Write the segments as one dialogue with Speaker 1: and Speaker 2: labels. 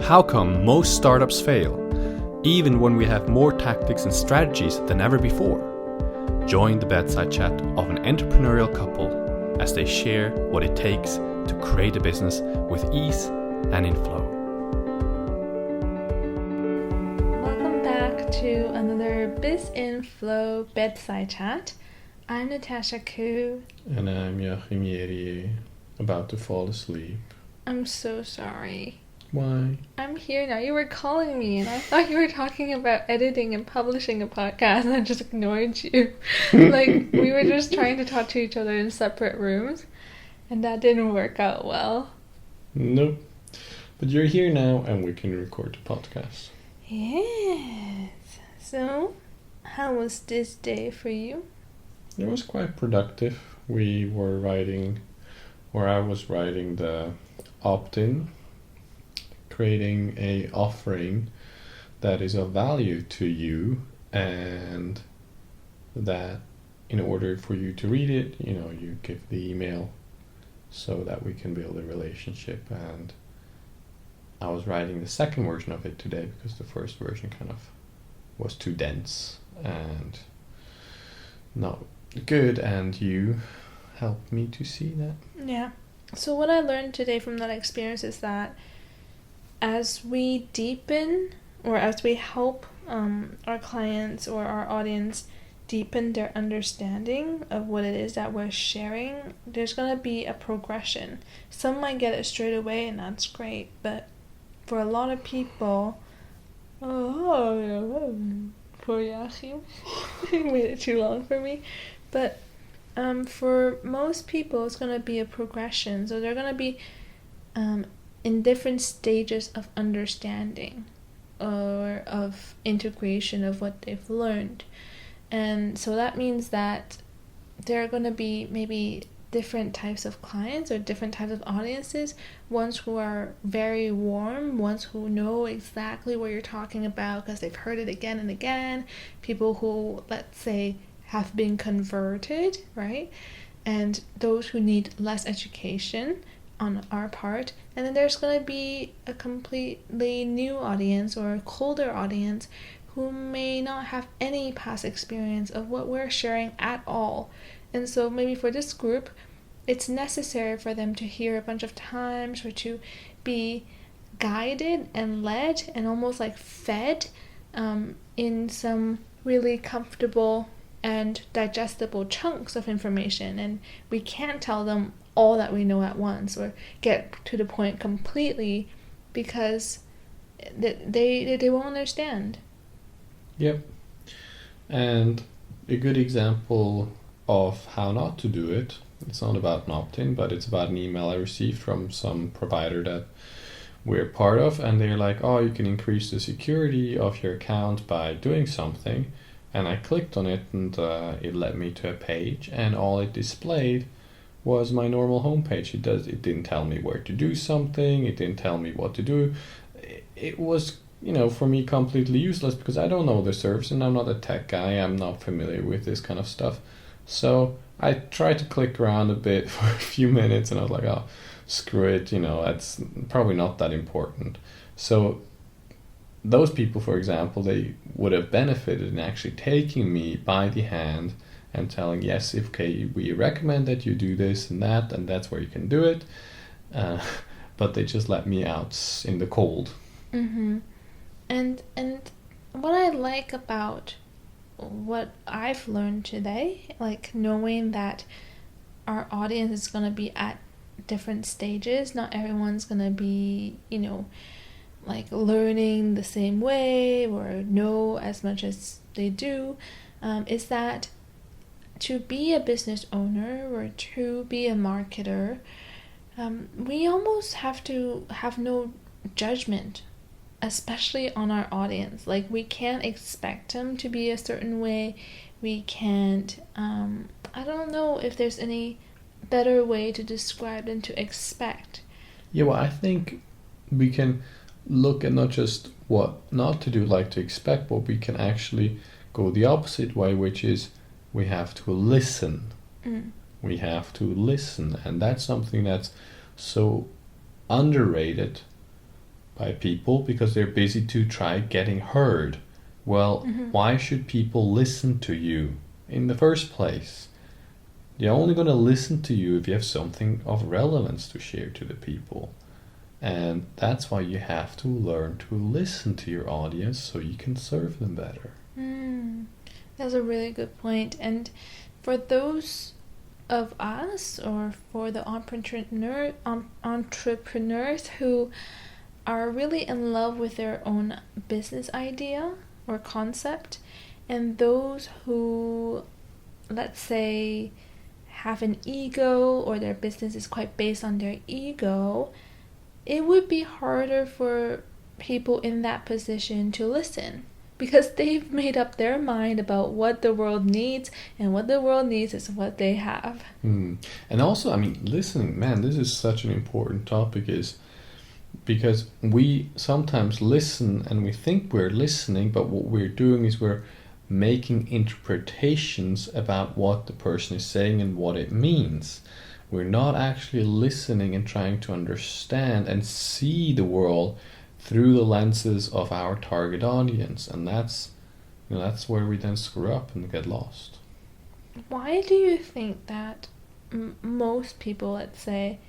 Speaker 1: How come most startups fail, even when we have more tactics and strategies than ever before? Join the bedside chat of an entrepreneurial couple as they share what it takes to create a business with ease and in flow.
Speaker 2: Welcome back to another Biz in Flow bedside chat. I'm Natasha Koo.
Speaker 3: And I'm Jachym, about to fall asleep.
Speaker 2: I'm so sorry.
Speaker 3: Why?
Speaker 2: I'm here now. You were calling me and I thought you were talking about editing and publishing a podcast and I just ignored you. Like, we were just trying to talk to each other in separate rooms and that didn't work out well.
Speaker 3: Nope. But you're here now and we can record the podcast.
Speaker 2: Yes. So, how was this day for you?
Speaker 3: It was quite productive. I was writing the opt-in, creating a offering that is of value to you, and that in order for you to read it, you give the email so that we can build a relationship. And I was writing the second version of it today because the first version kind of was too dense and not good, and you helped me to see that.
Speaker 2: Yeah. So what I learned today from that experience is that as we deepen or as we help our clients or our audience deepen their understanding of what it is that we're sharing, there's going to be a progression. Some might get it straight away and that's great, but for a lot of people, poor Jachym, he waited too long for me, but for most people it's going to be a progression. So they're going to be in different stages of understanding or of integration of what they've learned. And so that means that there are going to be maybe different types of clients or different types of audiences, ones who are very warm, ones who know exactly what you're talking about because they've heard it again and again, people who, let's say, have been converted, right? And those who need less education on our part. And then there's going to be a completely new audience or a colder audience who may not have any past experience of what we're sharing at all. And so maybe for this group, it's necessary for them to hear a bunch of times or to be guided and led and almost like fed in some really comfortable and digestible chunks of information. And we can't tell them all that we know at once or get to the point completely because they won't understand.
Speaker 3: Yep. And a good example of how not to do it, it's not about an opt-in, but it's about an email I received from some provider that we're part of, and they're like, oh, you can increase the security of your account by doing something. And I clicked on it and it led me to a page, and all it displayed was my normal homepage. It didn't tell me where to do something, it didn't tell me what to do. It was, for me completely useless because I don't know the service and I'm not a tech guy, I'm not familiar with this kind of stuff. So I tried to click around a bit for a few minutes and I was like, oh, screw it, that's probably not that important. So those people, for example, they would have benefited in actually taking me by the hand and telling, yes, okay, we recommend that you do this and that's where you can do it. But they just let me out in the cold.
Speaker 2: Mm-hmm. And what I like about what I've learned today, like knowing that our audience is going to be at different stages, not everyone's going to be, like learning the same way or know as much as they do, is that to be a business owner or to be a marketer, we almost have to have no judgment, especially on our audience. Like, we can't expect them to be a certain way. We can't, I don't know if there's any better way to describe than to expect.
Speaker 3: Yeah, well, I think we can look at not just what not to do, like to expect, but we can actually go the opposite way, which is we have to listen. We have to listen, and that's something that's so underrated by people because they're busy to try getting heard. Well, why should people listen to you in the first place? They're only going to listen to you if you have something of relevance to share to the people. And that's why you have to learn to listen to your audience so you can serve them better.
Speaker 2: That's a really good point. And for those of us, or for the entrepreneurs who are really in love with their own business idea or concept, and those who, let's say, have an ego, or their business is quite based on their ego, it would be harder for people in that position to listen, because they've made up their mind about what the world needs, and what the world needs is what they have.
Speaker 3: And also, I mean, listening, man, this is such an important topic, is because we sometimes listen and we think we're listening, but what we're doing is we're making interpretations about what the person is saying and what it means. We're not actually listening and trying to understand and see the world through the lenses of our target audience, and that's where we then screw up and get lost.
Speaker 2: Why do you think that most people, let's say,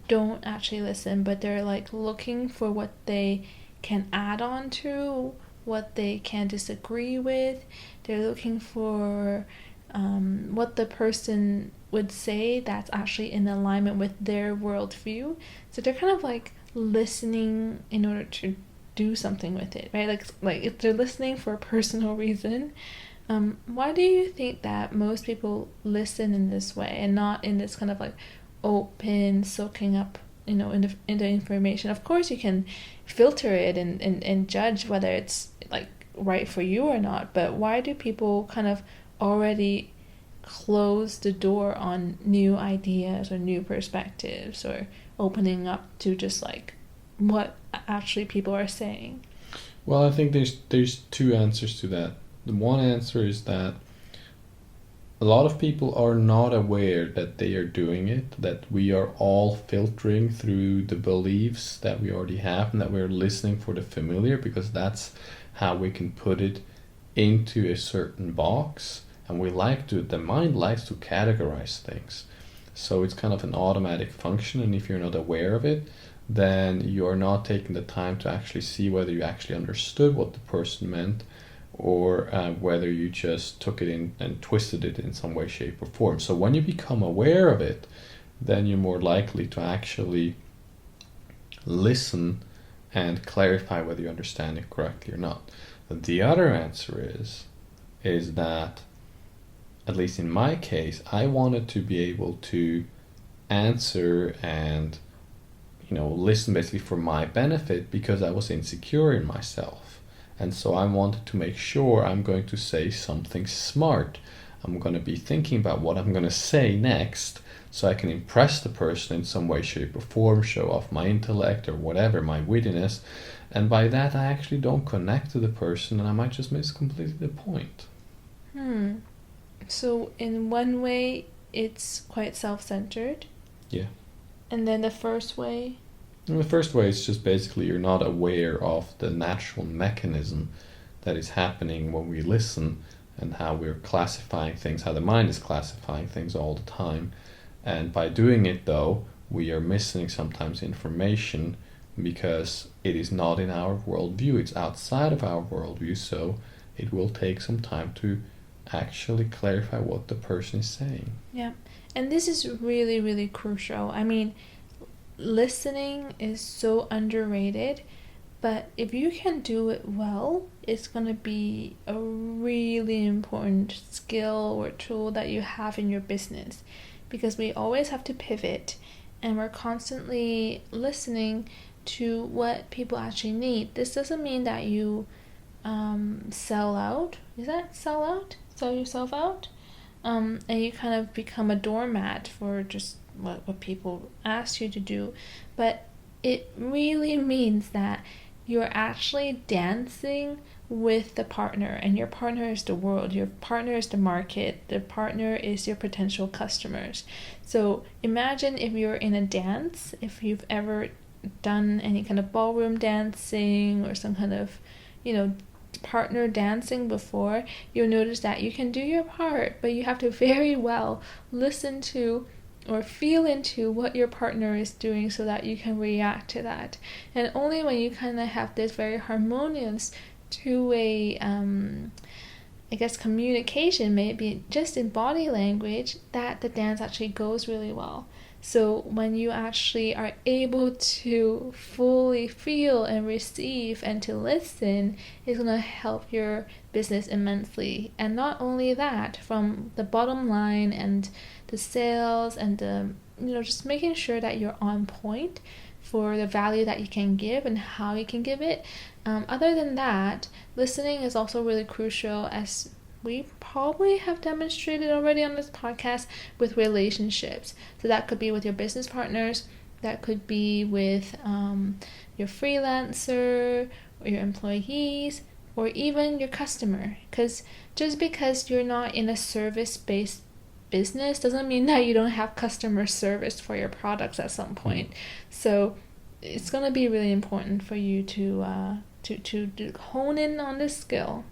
Speaker 2: don't actually listen, but they're like looking for what they can add on to, what they can disagree with? They're looking for what the person would say that's actually in alignment with their worldview. So they're kind of like listening in order to do something with it, right? Like if they're listening for a personal reason. Why do you think that most people listen in this way and not in this kind of like open, soaking up, in the information? Of course you can filter it and judge whether it's like right for you or not, but why do people kind of already close the door on new ideas or new perspectives, or opening up to just like what actually people are saying?
Speaker 3: Well, I think there's two answers to that. The one answer is that a lot of people are not aware that they are doing it, that we are all filtering through the beliefs that we already have, and that we're listening for the familiar, because that's how we can put it into a certain box. And the mind likes to categorize things. So it's kind of an automatic function, and if you're not aware of it, then you're not taking the time to actually see whether you actually understood what the person meant, or whether you just took it in and twisted it in some way, shape, or form. So when you become aware of it, then you're more likely to actually listen and clarify whether you understand it correctly or not. But the other answer is that, at least in my case, I wanted to be able to answer and listen basically for my benefit, because I was insecure in myself. And so I wanted to make sure I'm going to say something smart. I'm going to be thinking about what I'm going to say next, so I can impress the person in some way, shape, or form, show off my intellect or whatever, my wittiness. And by that, I actually don't connect to the person, and I might just miss completely the point.
Speaker 2: So in one way, it's quite self-centered.
Speaker 3: Yeah.
Speaker 2: And then the first way?
Speaker 3: And the first way is just basically you're not aware of the natural mechanism that is happening when we listen, and how we're classifying things, how the mind is classifying things all the time. And by doing it, though, we are missing sometimes information because it is not in our worldview. It's outside of our worldview, so it will take some time to actually clarify what the person is saying.
Speaker 2: Yeah, and this is really, really crucial. I mean, listening is so underrated, but if you can do it well, it's going to be a really important skill or tool that you have in your business, because we always have to pivot, and we're constantly listening to what people actually need. This doesn't mean that you sell out. Is that sell out? Sell yourself out? And you kind of become a doormat for just what people ask you to do. But it really means that you're actually dancing with the partner, and your partner is the world, your partner is the market, the partner is your potential customers. So imagine if you're in a dance, if you've ever done any kind of ballroom dancing or some kind of, partner dancing before, you'll notice that you can do your part, but you have to very well listen to or feel into what your partner is doing so that you can react to that. And only when you kind of have this very harmonious two-way communication, maybe just in body language, that the dance actually goes really well. So when you actually are able to fully feel and receive and to listen, it's going to help your business immensely. And not only that, from the bottom line and the sales and the, just making sure that you're on point for the value that you can give and how you can give it. Other than that, listening is also really crucial, as we probably have demonstrated already on this podcast, with relationships. So that could be with your business partners, that could be with your freelancer or your employees, or even your customer. Because just because you're not in a service-based business doesn't mean that you don't have customer service for your products at some point. So it's going to be really important for you to hone in on this skill.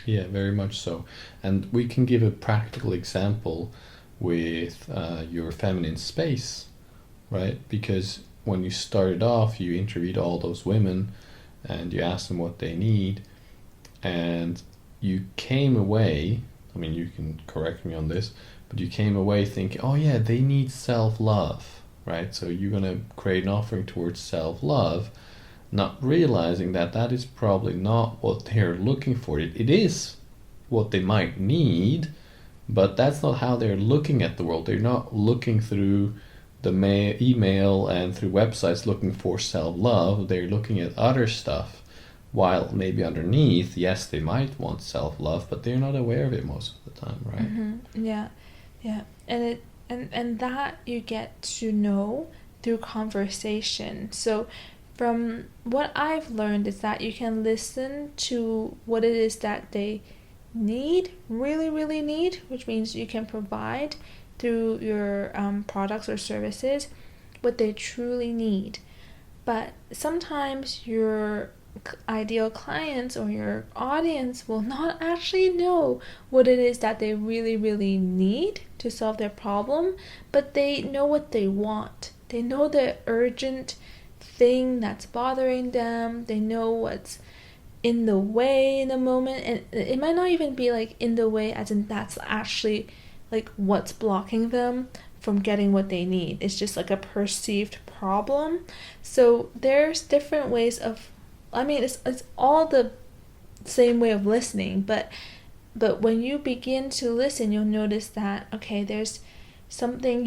Speaker 3: Yeah, very much so. And we can give a practical example with your feminine space, right? Because when you started off, you interviewed all those women and you asked them what they need, and you came away, I mean, you can correct me on this, but you came away thinking, oh yeah, they need self-love, right? So you're going to create an offering towards self-love, not realizing that that is probably not what they're looking for. It is what they might need, but that's not how they're looking at the world. They're not looking through the email and through websites looking for self-love. They're looking at other stuff, while maybe underneath, yes, they might want self-love, but they're not aware of it most of the time, right?
Speaker 2: Mm-hmm. Yeah. And that you get to know through conversation. So from what I've learned is that you can listen to what it is that they need, really, really need, which means you can provide through your products or services what they truly need. But sometimes your ideal clients or your audience will not actually know what it is that they really, really need to solve their problem, but they know what they want. They know the urgent thing that's bothering them. They know what's in the way in the moment, and it might not even be like in the way as in that's actually like what's blocking them from getting what they need. It's just like a perceived problem. So there's different ways of, I mean, it's all the same way of listening, but when you begin to listen, you'll notice that, okay, there's something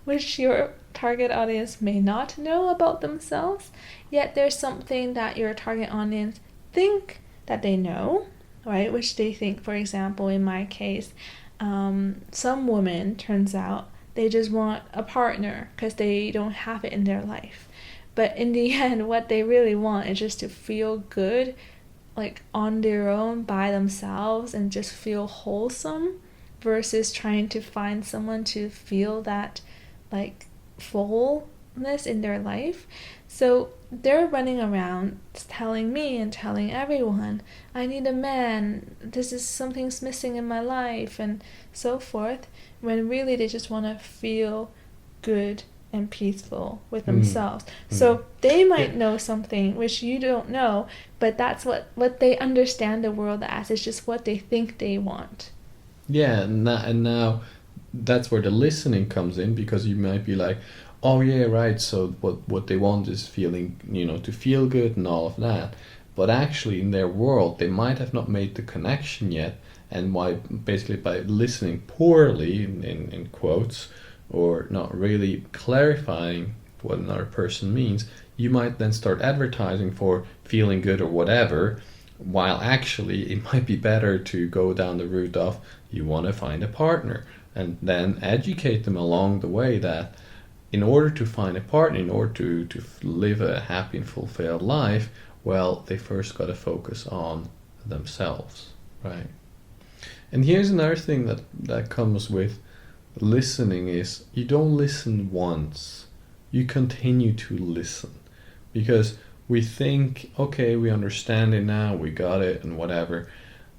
Speaker 2: which your target audience may not know about themselves, yet there's something that your target audience think that they know, right? Which they think, for example, in my case, some women, turns out, they just want a partner because they don't have it in their life. But in the end, what they really want is just to feel good, like on their own by themselves, and just feel wholesome, versus trying to find someone to feel that like fullness in their life. So they're running around telling me and telling everyone, I need a man, this is something's missing in my life, and so forth, when really they just want to feel good and peaceful with themselves. So they might know something which you don't know, but that's what they understand the world as. It's just what they think they want.
Speaker 3: Yeah, and now that's where the listening comes in, because you might be like, oh yeah, right, so what they want is feeling, to feel good and all of that. But actually in their world, they might have not made the connection yet, and basically by listening poorly, in quotes, or not really clarifying what another person means, you might then start advertising for feeling good or whatever, while actually it might be better to go down the route of you want to find a partner, and then educate them along the way that in order to find a partner, in order to live a happy and fulfilled life, well, they first got to focus on themselves, right? And here's another thing that comes with listening is you don't listen once you continue to listen, because we think, okay, we understand it now, we got it and whatever,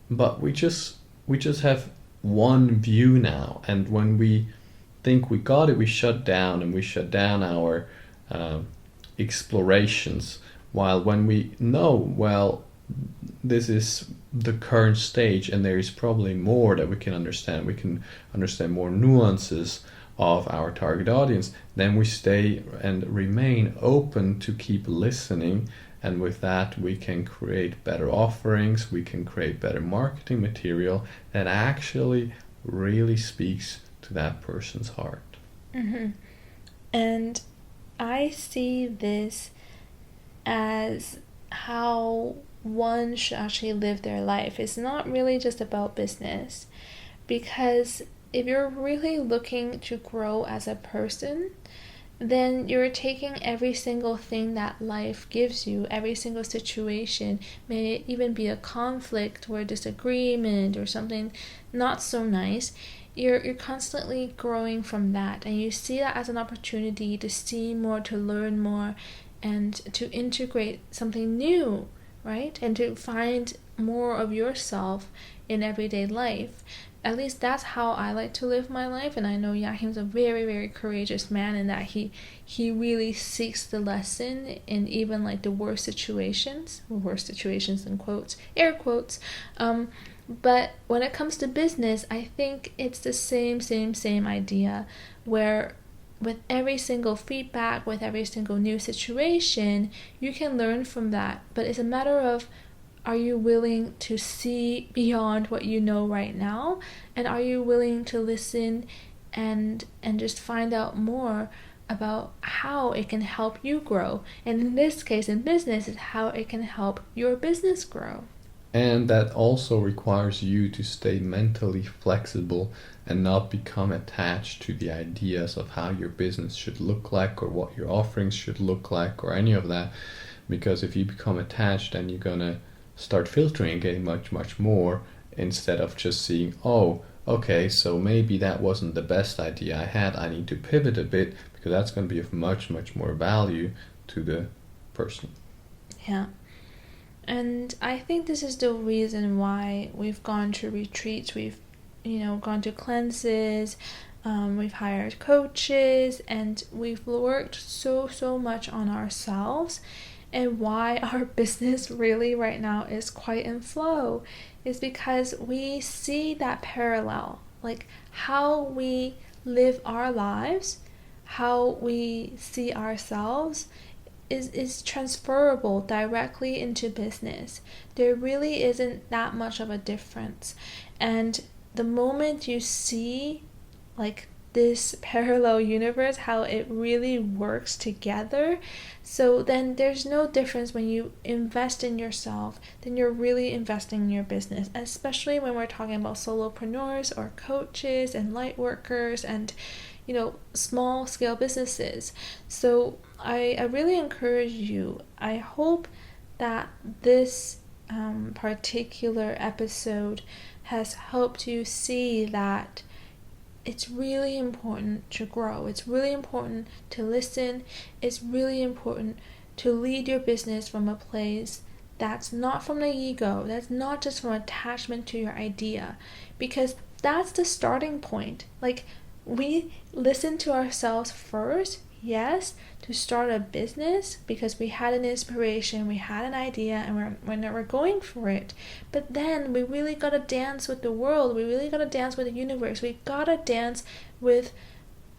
Speaker 3: but we just have one view now, and when we think we got it, we shut down, and we shut down our explorations, while when we know, well, this is the current stage and there is probably more that we can understand more nuances of our target audience, then we stay and remain open to keep listening, and with that we can create better offerings, we can create better marketing material that actually really speaks to that person's heart.
Speaker 2: Mm-hmm. And I see this as how one should actually live their life. It's not really just about business, because if you're really looking to grow as a person, then you're taking every single thing that life gives you, every single situation, may it even be a conflict or a disagreement or something not so nice, you're constantly growing from that, and you see that as an opportunity to see more, to learn more, and to integrate something new, right? And to find more of yourself in everyday life. At least that's how I like to live my life, and I know Jachym's a very, very courageous man in that he really seeks the lesson in even like the worst situations in quotes, air quotes. But when it comes to business, I think it's the same idea, where with every single feedback, with every single new situation, you can learn from that. But it's a matter of, are you willing to see beyond what you know right now? And are you willing to listen and just find out more about how it can help you grow? And in this case, in business, it's how it can help your business grow.
Speaker 3: And that also requires you to stay mentally flexible and not become attached to the ideas of how your business should look like, or what your offerings should look like, or any of that. Because if you become attached, then you're going to start filtering and getting much more, instead of just seeing, oh, okay, so maybe that wasn't the best idea I had, I need to pivot a bit, because that's going to be of much more value to the person.
Speaker 2: Yeah. And I think this is the reason why we've gone to retreats, we've gone to cleanses, we've hired coaches, and we've worked so much on ourselves. And why our business really right now is quite in flow is because we see that parallel, like how we live our lives, how we see ourselves is transferable directly into business. There really isn't that much of a difference. And the moment you see like this parallel universe, how it really works together, so then there's no difference. When you invest in yourself, then you're really investing in your business, especially when we're talking about solopreneurs or coaches and light workers and small scale businesses. So I really encourage you. I hope that this particular episode has helped you see that it's really important to grow. It's really important to listen. It's really important to lead your business from a place that's not from the ego, that's not just from attachment to your idea, because that's the starting point. Like, we listen to ourselves first, yes, to start a business because we had an inspiration, we had an idea, and we're going for it. But then we really gotta dance with the world. We really gotta dance with the universe. We gotta dance with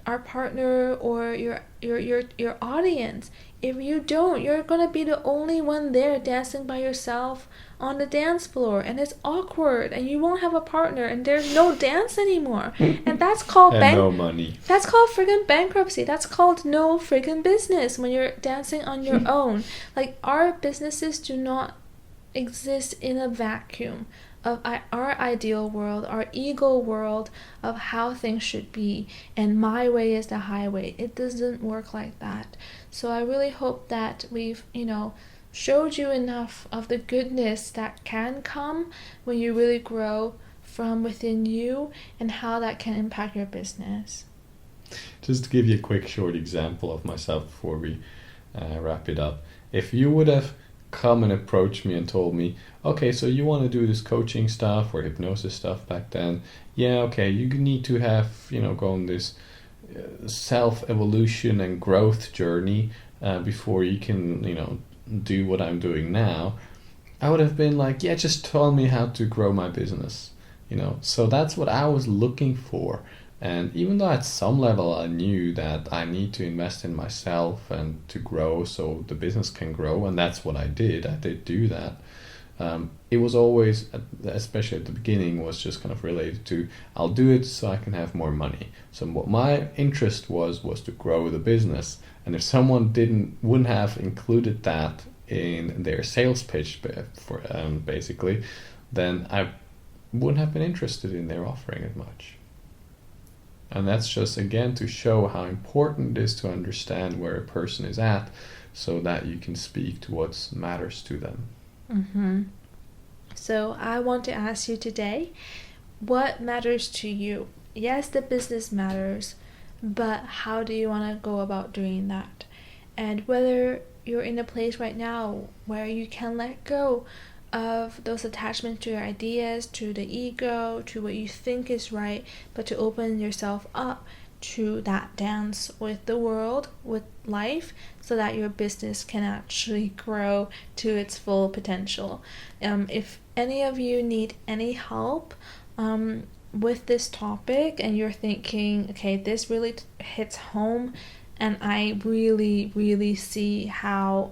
Speaker 2: our partner or your audience. If you don't, you're gonna be the only one there dancing by yourself on the dance floor, and it's awkward, and you won't have a partner, and there's no dance anymore. And that's called
Speaker 3: no money.
Speaker 2: That's called friggin' bankruptcy. That's called no friggin' business when you're dancing on your own. Like, our businesses do not exist in a vacuum of our ideal world, our ego world of how things should be, and my way is the highway. It doesn't work like that. So I really hope that we've, showed you enough of the goodness that can come when you really grow from within you, and how that can impact your business.
Speaker 3: Just to give you a quick short example of myself before we wrap it up. If you would have come and approached me and told me, okay, so you want to do this coaching stuff or hypnosis stuff back then, yeah, okay, you need to have, go on this self-evolution and growth journey before you can, do what I'm doing now, I would have been like, yeah, just tell me how to grow my business, So that's what I was looking for. And even though at some level I knew that I need to invest in myself and to grow so the business can grow, and that's what I did do that. It was always, especially at the beginning, was just kind of related to, I'll do it so I can have more money. So what my interest was to grow the business. And if someone wouldn't have included that in their sales pitch, for basically, then I wouldn't have been interested in their offering as much. And that's just, again, to show how important it is to understand where a person is at so that you can speak to what matters to them.
Speaker 2: Mm-hmm. So I want to ask you today, what matters to you? Yes, the business matters, but how do you want to go about doing that? And whether you're in a place right now where you can let go of those attachments to your ideas, to the ego, to what you think is right, but to open yourself up to that dance with the world, with life, so that your business can actually grow to its full potential. If any of you need any help with this topic and you're thinking, okay, this really hits home and I really, really see how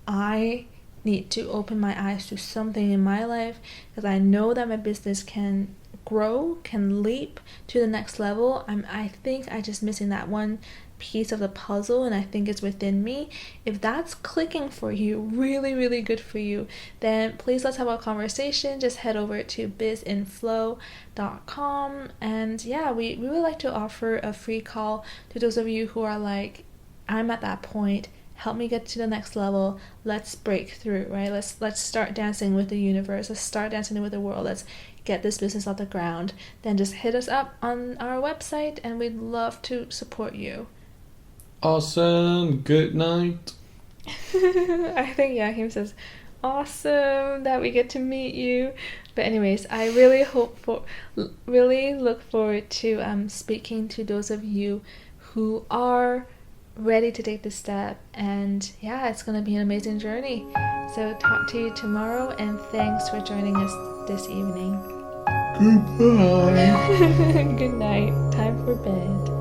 Speaker 2: I need to open my eyes to something in my life, because I know that my business can grow, can leap to the next level. I think I just missing that one piece of the puzzle, and I think it's within me. If that's clicking for you, really, really good for you, then please let's have a conversation. Just head over to bizinflow.com, and yeah, we would like to offer a free call to those of you who are like, I'm at that point, help me get to the next level, let's break through, right? Let's start dancing with the universe, let's start dancing with the world, let's get this business off the ground. Then just hit us up on our website and we'd love to support you.
Speaker 3: Awesome. Good night.
Speaker 2: I think Jachym says awesome that we get to meet you. But anyways, I really look forward to speaking to those of you who are ready to take this step, and yeah, it's gonna be an amazing journey. So talk to you tomorrow, and thanks for joining us this evening.
Speaker 3: Goodbye.
Speaker 2: Good night. Time for bed.